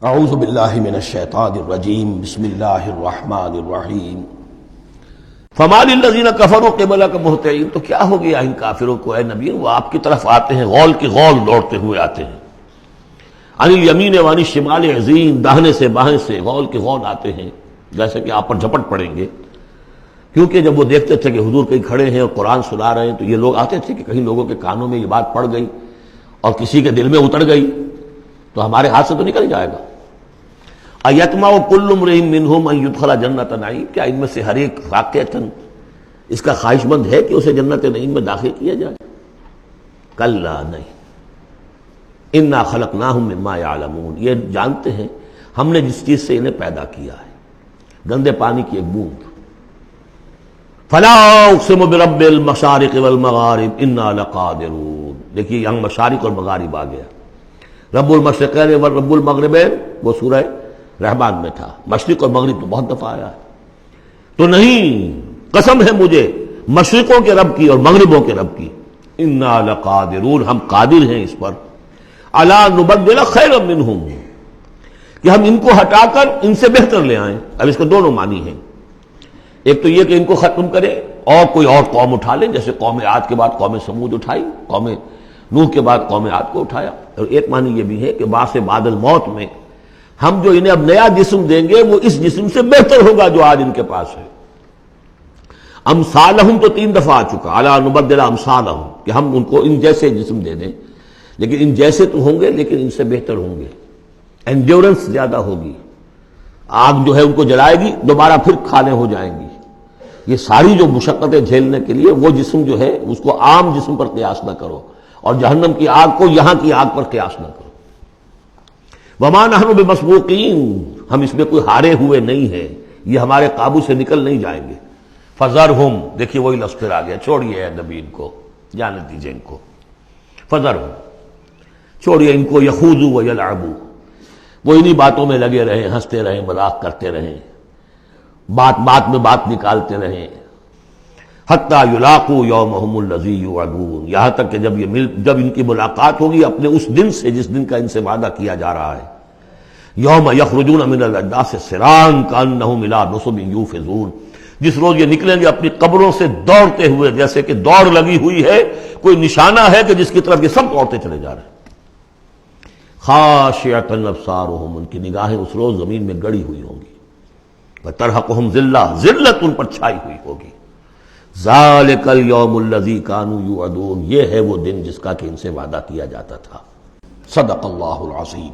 اعوذ باللہ من الشیطان الرجیم بسم اللہ الرحمن الرحیم فما للذین کفروا قبلک مہطعین، تو کیا ہو گیا ان کافروں کو اے نبی، وہ آپ کی طرف آتے ہیں غول کی غول دوڑتے ہوئے آتے ہیں، عن الیمین وعن الشمال عزین، داہنے سے بائیں سے غول کی غول آتے ہیں، جیسے کہ آپ پر جھپٹ پڑیں گے، کیونکہ جب وہ دیکھتے تھے کہ حضور کہیں کھڑے ہیں اور قرآن سنا رہے ہیں تو یہ لوگ آتے تھے کہ کہیں لوگوں کے کانوں میں یہ بات پڑ گئی اور کسی کے دل میں اتر گئی تو ہمارے ہاتھ سے تو نکل جائے گا۔ ایتمع کل امرئ منہم ان یدخل جنت نعیم، کیا ان میں سے ہر ایک واقعتاً اس کا خواہش مند ہے کہ اسے جنت نعیم میں داخل کیا جائے؟ کلا نہیں، انا خلقناہم مما یعلمون، یہ جانتے ہیں ہم نے جس چیز سے انہیں پیدا کیا ہے، گندے پانی کی ایک بوند۔ فلا اقسم برب المشارق والمغارب انا لقادرون، دیکھیے یہاں مشارق اور مغارب آ گیا، رب المشرقین و رب المغربین وہ سورہ رحمان میں تھا، مشرق اور مغرب تو بہت دفعہ آیا ہے، تو نہیں، قسم ہے مجھے مشرقوں کے رب کی اور مغربوں کے رب کی، انا لقادرون، ہم قادر ہیں اس پر، الا نبدل خیرا منہم، کہ ہم ان کو ہٹا کر ان سے بہتر لے آئیں۔ اب اس کے دونوں معنی ہیں، ایک تو یہ کہ ان کو ختم کرے اور کوئی اور قوم اٹھا لیں، جیسے قوم عاد کے بعد قوم سمود اٹھائی، قوم نوح کے بعد قوم عاد کو اٹھایا، اور ایک معنی یہ بھی ہے کہ بعد سے بعد الموت میں ہم جو انہیں اب نیا جسم دیں گے وہ اس جسم سے بہتر ہوگا جو آج ان کے پاس ہے۔ امثالہم تو 3 دفعہ آ چکا، الا نبدل امثالہم، کہ ہم ان کو ان جیسے جسم دے دیں، لیکن ان جیسے تو ہوں گے لیکن ان سے بہتر ہوں گے، انڈیورنس زیادہ ہوگی، آگ جو ہے ان کو جلائے گی دوبارہ پھر کھانے ہو جائیں گی، یہ ساری جو مشقتیں جھیلنے کے لیے وہ جسم جو ہے اس کو عام جسم پر قیاس نہ کرو، اور جہنم کی آگ کو یہاں کی آگ پر قیاس نہ کرو۔ وما نحن بمسبوقین، ہم اس میں کوئی ہارے ہوئے نہیں ہیں، یہ ہمارے قابو سے نکل نہیں جائیں گے۔ فذرہم، دیکھیے وہی لفظ پھر آ گیا، چھوڑیے اے نبی ان کو، جانے دیجیے ان کو، فذرہم، چھوڑیے ان کو، یخوضوا ویلعبوا، وہ انہی باتوں میں لگے رہیں، ہنستے رہیں، مذاق کرتے رہیں، بات بات میں بات نکالتے رہیں، حتی یلاقوا یومہم الذی یوعدون، یہاں تک کہ جب ان کی ملاقات ہوگی اپنے اس دن سے جس دن کا ان سے وعدہ کیا جا رہا ہے، یوم یخرجون من الاجداث سراعا کانہم الی نصب یوفضون، جس روز یہ نکلیں گے اپنی قبروں سے دوڑتے ہوئے، جیسے کہ دوڑ لگی ہوئی ہے، کوئی نشانہ ہے کہ جس کی طرف یہ سب دوڑتے چلے جا رہے ہیں۔ خاشعۃ ابصارہم، ان کی نگاہیں اس روز زمین میں گڑی ہوئی ہوں گی، وترہقہم ذلہ، ذلت ان پر چھائی ہوئی ہوگی۔ ذالک الیوم الذی کانوا یوعدون، یہ ہے وہ دن جس کا کہ ان سے وعدہ کیا جاتا تھا۔ صدق اللہ العظیم۔